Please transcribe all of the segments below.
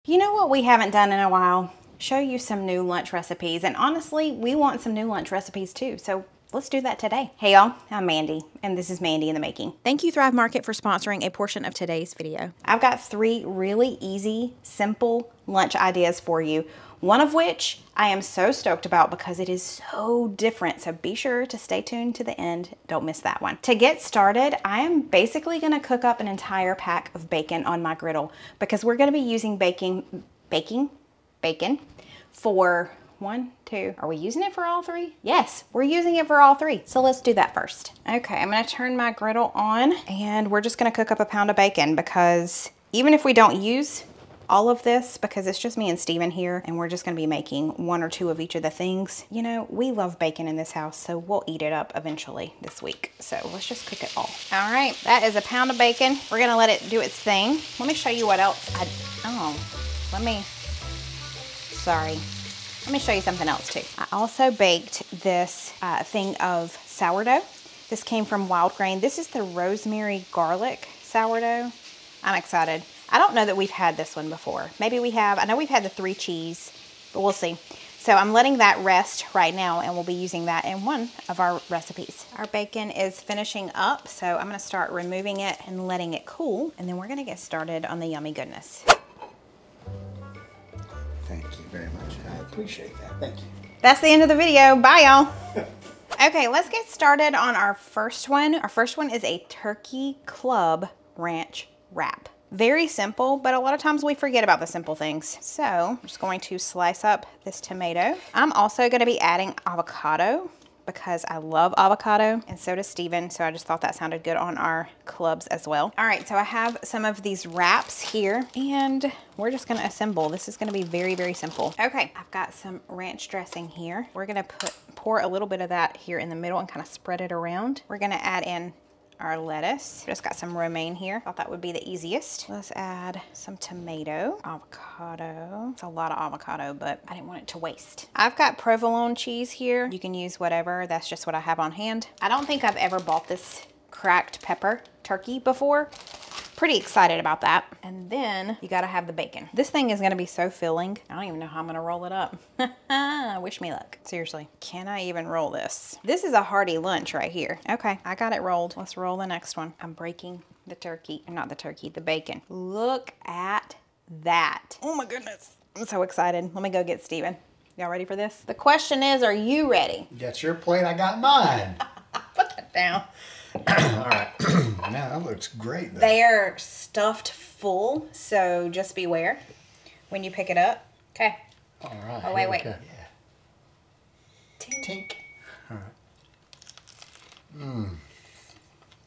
You know what we haven't done in a while? Show you some new lunch recipes. And honestly, we want some new lunch recipes too. So let's do that today. Hey y'all, I'm Mandy, and this is Mandy in the Making. Thank you Thrive Market for sponsoring a portion of today's video. I've got 3 really easy, simple lunch ideas for you. One of which I am so stoked about because it is so different. So be sure to stay tuned to the end. Don't miss that one. To get started, I am basically gonna cook up an entire pack of bacon on my griddle because we're gonna be using bacon for 1, 2, are we using it for all 3? Yes, we're using it for all 3. So let's do that first. Okay, I'm gonna turn my griddle on and we're just gonna cook up a pound of bacon because even if we don't use all of this, because it's just me and Steven here and we're just gonna be making 1 or 2 of each of the things, you know, we love bacon in this house, so we'll eat it up eventually this week. So let's just cook it all. All right, that is a pound of bacon. We're gonna let it do its thing. Let me show you what else let me show you something else too. I also baked this thing of sourdough. This came from Wild Grain. This is the rosemary garlic sourdough. I'm excited. I don't know that we've had this one before. Maybe we have. I know we've had the 3 cheese, but we'll see. So I'm letting that rest right now and we'll be using that in one of our recipes. Our bacon is finishing up, so I'm gonna start removing it and letting it cool, and then we're gonna get started on the yummy goodness. Thank you very much. I appreciate that. Thank you. That's the end of the video. Bye, y'all. Okay, let's get started on our first one. Our first one is a turkey club ranch wrap. Very simple, but a lot of times we forget about the simple things. So I'm just going to slice up this tomato. I'm also going to be adding avocado because I love avocado and so does Steven. So I just thought that sounded good on our clubs as well. All right, so I have some of these wraps here and we're just gonna assemble. This is gonna be very, very simple. Okay, I've got some ranch dressing here. We're gonna pour a little bit of that here in the middle and kind of spread it around. We're gonna add in our lettuce. Just got some romaine here. Thought that would be the easiest. Let's add some tomato, avocado. It's a lot of avocado, but I didn't want it to waste. I've got provolone cheese here. You can use whatever. That's just what I have on hand. I don't think I've ever bought this cracked pepper turkey before. Pretty excited about that. And then you gotta have the bacon. This thing is gonna be so filling. I don't even know how I'm gonna roll it up. Wish me luck. Seriously, can I even roll this? This is a hearty lunch right here. Okay, I got it rolled. Let's roll the next one. I'm breaking the turkey, not the turkey, the bacon. Look at that. Oh my goodness. I'm so excited. Let me go get Steven. Y'all ready for this? The question is, are you ready? That's your plate, I got mine. Put that down. All right. Now that looks great though. They are stuffed full, so just beware when you pick it up. Okay. All right. Oh, wait. Yeah. Tink. Tink. All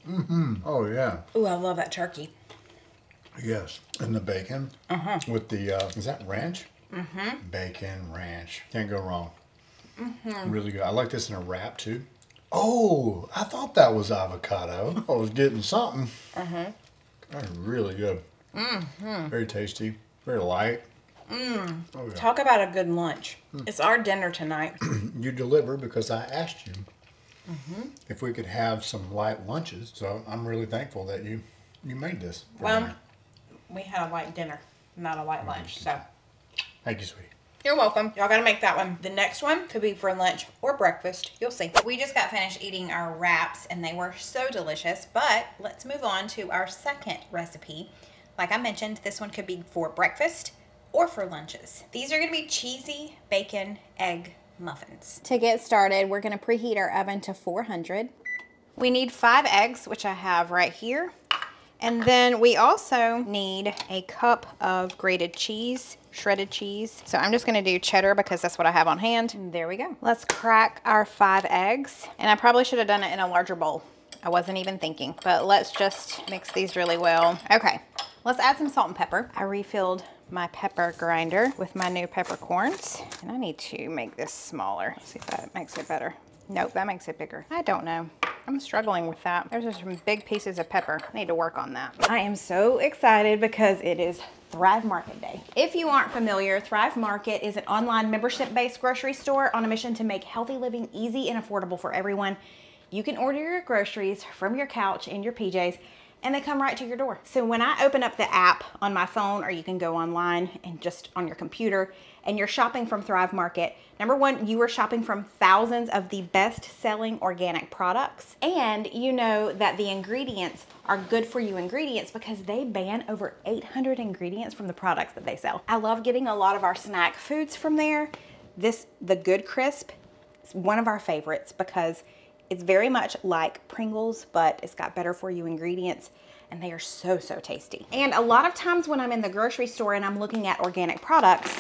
right. Oh yeah. Ooh, I love that turkey. Yes. And the bacon. With the, is that ranch? Bacon, ranch. Can't go wrong. Really good. I like this in a wrap too. Oh, I thought that was avocado. I was getting something. That's really good. Very tasty. Very light. Oh, yeah. Talk about a good lunch. It's our dinner tonight. You deliver because I asked you if we could have some light lunches. So I'm really thankful that you made this. Well, we had a light dinner, not a light lunch. So thank you, sweetie. You're welcome. Y'all gotta make that one. The next one could be for lunch or breakfast. You'll see. We just got finished eating our wraps and they were so delicious, but let's move on to our second recipe. Like I mentioned, this one could be for breakfast or for lunches. These are gonna be cheesy bacon egg muffins. To get started, we're gonna preheat our oven to 400. We need 5 eggs, which I have right here. And then we also need a cup of grated cheese, shredded cheese. So I'm just gonna do cheddar because that's what I have on hand. And there we go. Let's crack our 5 eggs. And I probably should have done it in a larger bowl. I wasn't even thinking, but let's just mix these really well. Okay, let's add some salt and pepper. I refilled my pepper grinder with my new peppercorns. And I need to make this smaller. Let's see if that makes it better. Nope, that makes it bigger. I don't know. I'm struggling with that. There's just some big pieces of pepper. I need to work on that. I am so excited because it is Thrive Market Day. If you aren't familiar, Thrive Market is an online membership-based grocery store on a mission to make healthy living easy and affordable for everyone. You can order your groceries from your couch in your PJs and they come right to your door. So when I open up the app on my phone, or you can go online and just on your computer, and you're shopping from Thrive Market, number one, you are shopping from thousands of the best-selling organic products, and you know that the ingredients are good for you ingredients because they ban over 800 ingredients from the products that they sell. I love getting a lot of our snack foods from there. The Good Crisp is one of our favorites because it's very much like Pringles, but it's got better for you ingredients, and they are so, so tasty. And a lot of times when I'm in the grocery store and I'm looking at organic products,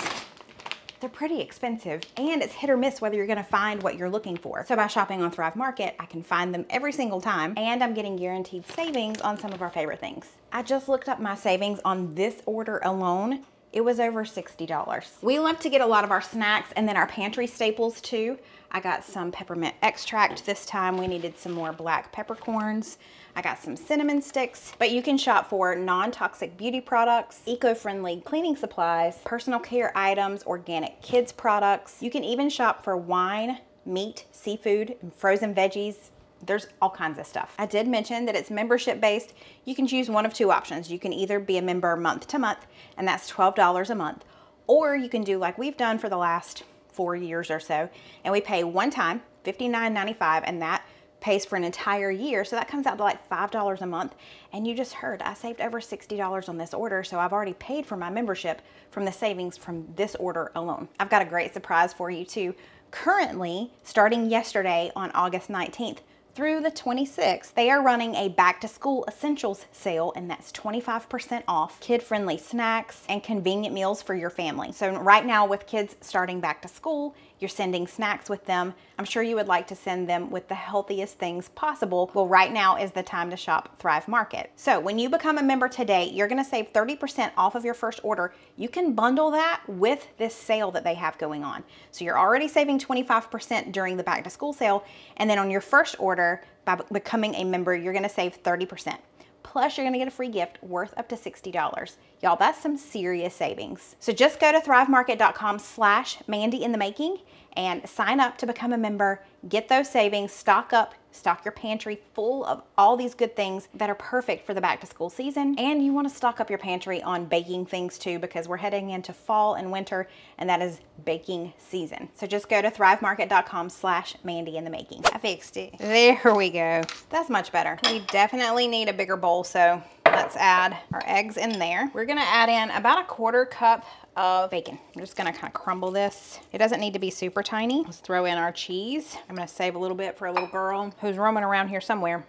they're pretty expensive, and it's hit or miss whether you're gonna find what you're looking for. So by shopping on Thrive Market, I can find them every single time, and I'm getting guaranteed savings on some of our favorite things. I just looked up my savings on this order alone. It was over $60. We love to get a lot of our snacks and then our pantry staples too. I got some peppermint extract this time. We needed some more black peppercorns. I got some cinnamon sticks, but you can shop for non-toxic beauty products, eco-friendly cleaning supplies, personal care items, organic kids products. You can even shop for wine, meat, seafood, and frozen veggies. There's all kinds of stuff. I did mention that it's membership based. You can choose one of two options. You can either be a member month to month, and that's $12 a month, or you can do like we've done for the last 4 years or so, and we pay one time $59.95, and that pays for an entire year. So that comes out to like $5 a month. And you just heard I saved over $60 on this order, so I've already paid for my membership from the savings from this order alone. I've got a great surprise for you too. Currently, starting yesterday on August 19th, through the 26th, they are running a back to school essentials sale, and that's 25% off kid-friendly snacks and convenient meals for your family. So right now with kids starting back to school, you're sending snacks with them. I'm sure you would like to send them with the healthiest things possible. Well, right now is the time to shop Thrive Market. So when you become a member today, you're gonna save 30% off of your first order. You can bundle that with this sale that they have going on. So you're already saving 25% during the back to school sale, and then on your first order, by becoming a member, you're gonna save 30%. Plus, you're gonna get a free gift worth up to $60. Y'all, that's some serious savings. So just go to thrivemarket.com/mandyinthemaking and sign up to become a member. Get those savings, stock up, stock your pantry full of all these good things that are perfect for the back to school season. And you wanna stock up your pantry on baking things too, because we're heading into fall and winter, and that is baking season. So just go to thrivemarket.com/mandyinthemaking. I fixed it. There we go. That's much better. We definitely need a bigger bowl, so let's add our eggs in there. We're gonna add in about a 1/4 cup of bacon. I'm just gonna kind of crumble this. It doesn't need to be super tiny. Let's throw in our cheese. I'm gonna save a little bit for a little girl who's roaming around here somewhere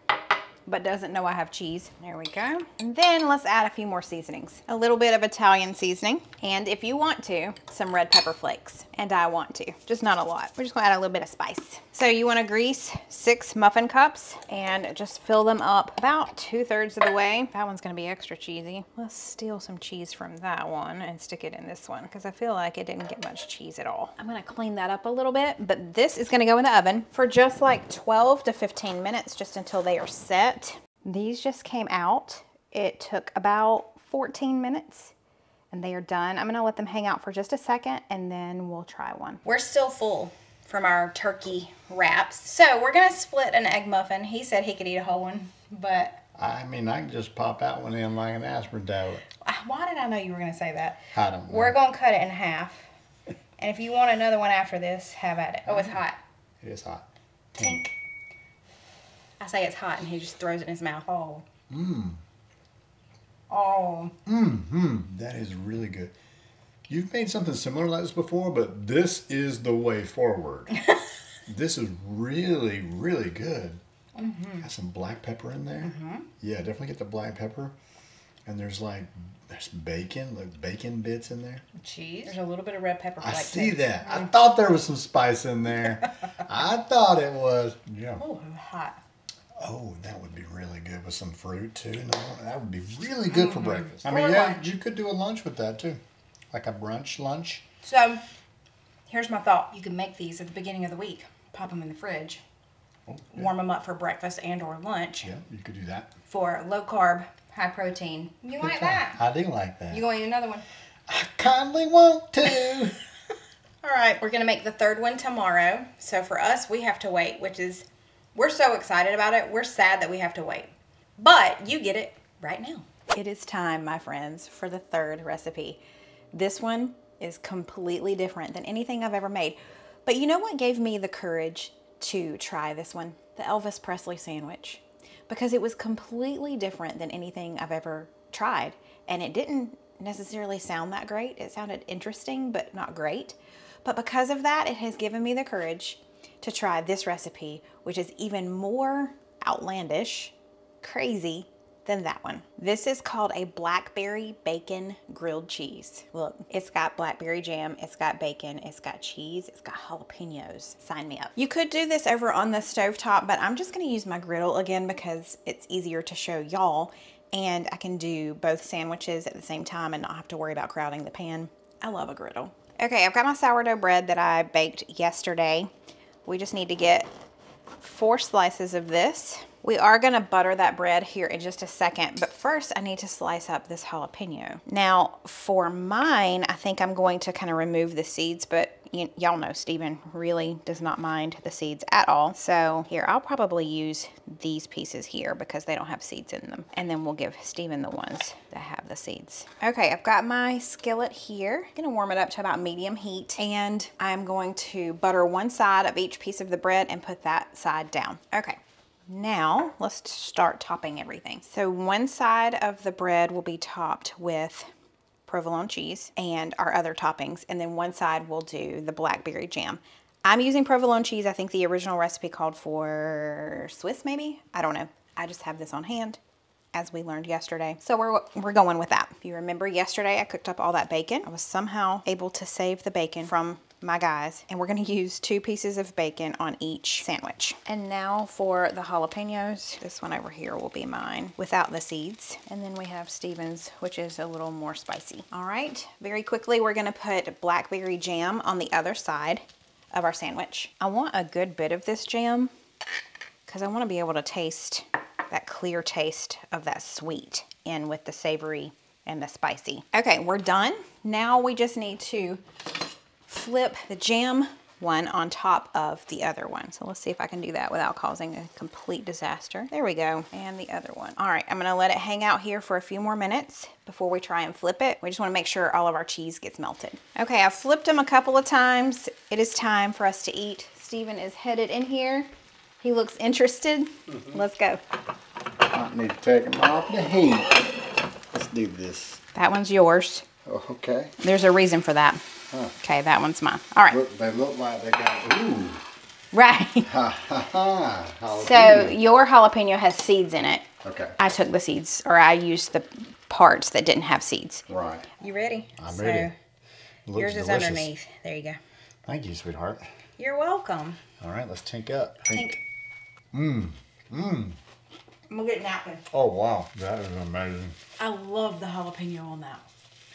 but doesn't know I have cheese. There we go. And then let's add a few more seasonings. A little bit of Italian seasoning, and if you want to, some red pepper flakes. And I want to, just not a lot. We're just gonna add a little bit of spice. So you wanna grease 6 muffin cups and just fill them up about 2/3 of the way. That one's gonna be extra cheesy. Let's steal some cheese from that one and stick it in this one, because I feel like it didn't get much cheese at all. I'm gonna clean that up a little bit, but this is gonna go in the oven for just like 12 to 15 minutes, just until they are set. These just came out. It took about 14 minutes and they are done. I'm gonna let them hang out for just a second and then we'll try one. We're still full from our turkey wraps. So we're gonna split an egg muffin. He said he could eat a whole one, but I mean, I can just pop that one in like an aspartame. why did I know you were gonna say that? I don't know. We're gonna cut it in half. And if you want another one after this, have at it. Oh, it's hot. It is hot. Tink. I say it's hot and he just throws it in his mouth. Oh. Mmm. Oh. That is really good. You've made something similar like this before, but this is the way forward. This is really, really good. Got some black pepper in there. Yeah, definitely get the black pepper. And there's bacon, like bacon bits in there. Cheese. There's a little bit of red pepper. I see that. I thought there was some spice in there. I thought it was. Yeah. Oh, hot. Oh, that would be really good with some fruit too. No, that would be really good for breakfast. I mean, yeah, you could do a lunch with that too. Like a brunch lunch. So, here's my thought. You can make these at the beginning of the week. Pop them in the fridge. Oh, yeah. Warm them up for breakfast and or lunch. Yeah, you could do that. For low carb, high protein. You like that? I do like that. You going to eat another one? I kindly want to. All right, we're going to make the third one tomorrow. So for us, we have to wait, which is, we're so excited about it. We're sad that we have to wait. But you get it. right now. It is time, my friends, for the third recipe. This one is completely different than anything I've ever made. But you know what gave me the courage to try this one? The Elvis Presley sandwich. Because it was completely different than anything I've ever tried. And it didn't necessarily sound that great. It sounded interesting, but not great. But because of that, it has given me the courage to try this recipe, which is even more outlandish, crazy than that one. This is called a blackberry bacon grilled cheese. Look, it's got blackberry jam, it's got bacon, it's got cheese, it's got jalapenos. Sign me up. You could do this over on the stovetop, but I'm just gonna use my griddle again because it's easier to show y'all, and I can do both sandwiches at the same time and not have to worry about crowding the pan. I love a griddle. Okay, I've got my sourdough bread that I baked yesterday. We just need to get 4 slices of this. We are gonna butter that bread here in just a second, but first I need to slice up this jalapeno. Now for mine, I think I'm going to kind of remove the seeds, but y'all know Steven really does not mind the seeds at all. So here, I'll probably use these pieces here because they don't have seeds in them. And then we'll give Steven the ones that have the seeds. Okay, I've got my skillet here. I'm gonna warm it up to about medium heat, and I'm going to butter one side of each piece of the bread and put that side down. Okay. Now, let's start topping everything. So one side of the bread will be topped with provolone cheese and our other toppings, and then one side will do the blackberry jam. I'm using provolone cheese. I think the original recipe called for Swiss, maybe? I don't know. I just have this on hand, as we learned yesterday. So we're going with that. If you remember yesterday, I cooked up all that bacon. I was somehow able to save the bacon from my guys, and we're gonna use 2 pieces of bacon on each sandwich. And now for the jalapenos. This one over here will be mine without the seeds. And then we have Steven's, which is a little more spicy. All right, very quickly, we're gonna put blackberry jam on the other side of our sandwich. I want a good bit of this jam because I wanna be able to taste that clear taste of that sweet in with the savory and the spicy. Okay, we're done. Now we just need to flip the jam one on top of the other one. So let's see if I can do that without causing a complete disaster. There we go. And the other one. All right, I'm gonna let it hang out here for a few more minutes before we try and flip it. We just wanna make sure all of our cheese gets melted. Okay, I've flipped them a couple of times. It is time for us to eat. Steven is headed in here. He looks interested. Let's go. I need to take them off the heat. Let's do this. That one's yours. Oh, okay. There's a reason for that. Huh. Okay, that one's mine. All right. Look, they look like they got, ooh. Right. Ha ha ha. So your jalapeno has seeds in it. Okay. I took the seeds, or I used the parts that didn't have seeds. Right. You ready? I'm ready. Yours is delicious. underneath. There you go. Thank you, sweetheart. You're welcome. All right, let's tink up. Tink. Mmm. Mmm. We'll get a napkin. Oh, wow. That is amazing. I love the jalapeno on that.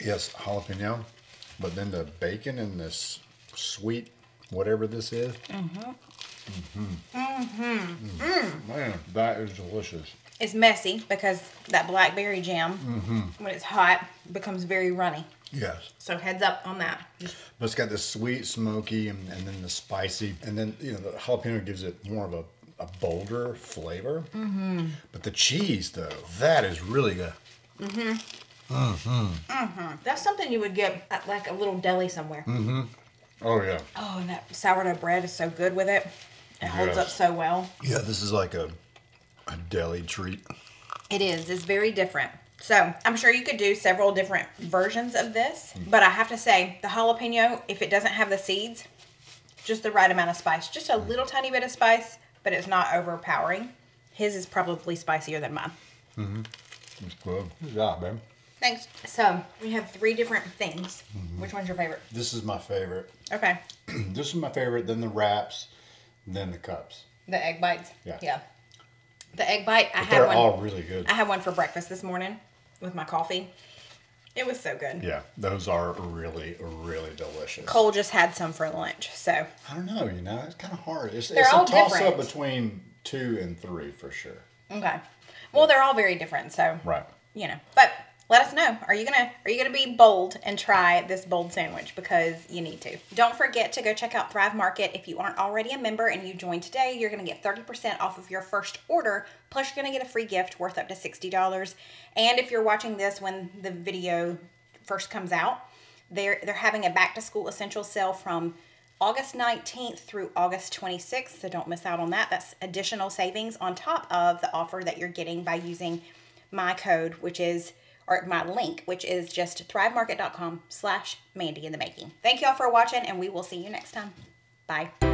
Yes, jalapeno. But then the bacon and this sweet, whatever this is. Mm-hmm. Mm-hmm. Mm-hmm. Mm. Man, that is delicious. It's messy because that blackberry jam, when it's hot, becomes very runny. Yes. So heads up on that. But it's got the sweet, smoky, and then the spicy. And then, you know, the jalapeno gives it more of a bolder flavor. Mm-hmm. But the cheese, though, that is really good. Mm-hmm. Mm-hmm. Mm-hmm. That's something you would get at like a little deli somewhere. Mm-hmm. Oh, yeah. Oh, and that sourdough bread is so good with it. It holds up so well. Yeah, this is like a deli treat. It is. It's very different. So I'm sure you could do several different versions of this, but I have to say the jalapeno, if it doesn't have the seeds, just the right amount of spice. Just a little tiny bit of spice, but it's not overpowering. His is probably spicier than mine. Mm-hmm. It's good. Good job, babe. Thanks. So we have 3 different things. Which one's your favorite? This is my favorite. Okay. This is my favorite, then the wraps, then the cups. The egg bites? Yeah. Yeah. The egg bite, They're all really good. I had one for breakfast this morning with my coffee. It was so good. Yeah, those are really, really delicious. Cole just had some for lunch, so. I don't know, you know, it's kind of hard. It's all a toss-up different. between 2 and 3 for sure. Okay. Well, they're all very different, so. Right. You know, but let us know. Are you gonna be bold and try this bold sandwich? Because you need to. Don't forget to go check out Thrive Market. If you aren't already a member and you join today, you're gonna get 30% off of your first order. Plus you're gonna get a free gift worth up to $60. And if you're watching this when the video first comes out, they're having a back to school essentials sale from August 19th through August 26th. So don't miss out on that. That's additional savings on top of the offer that you're getting by using my code, or my link, which is just thrivemarket.com/mandyinthemaking. Thank y'all for watching, and we will see you next time. Bye.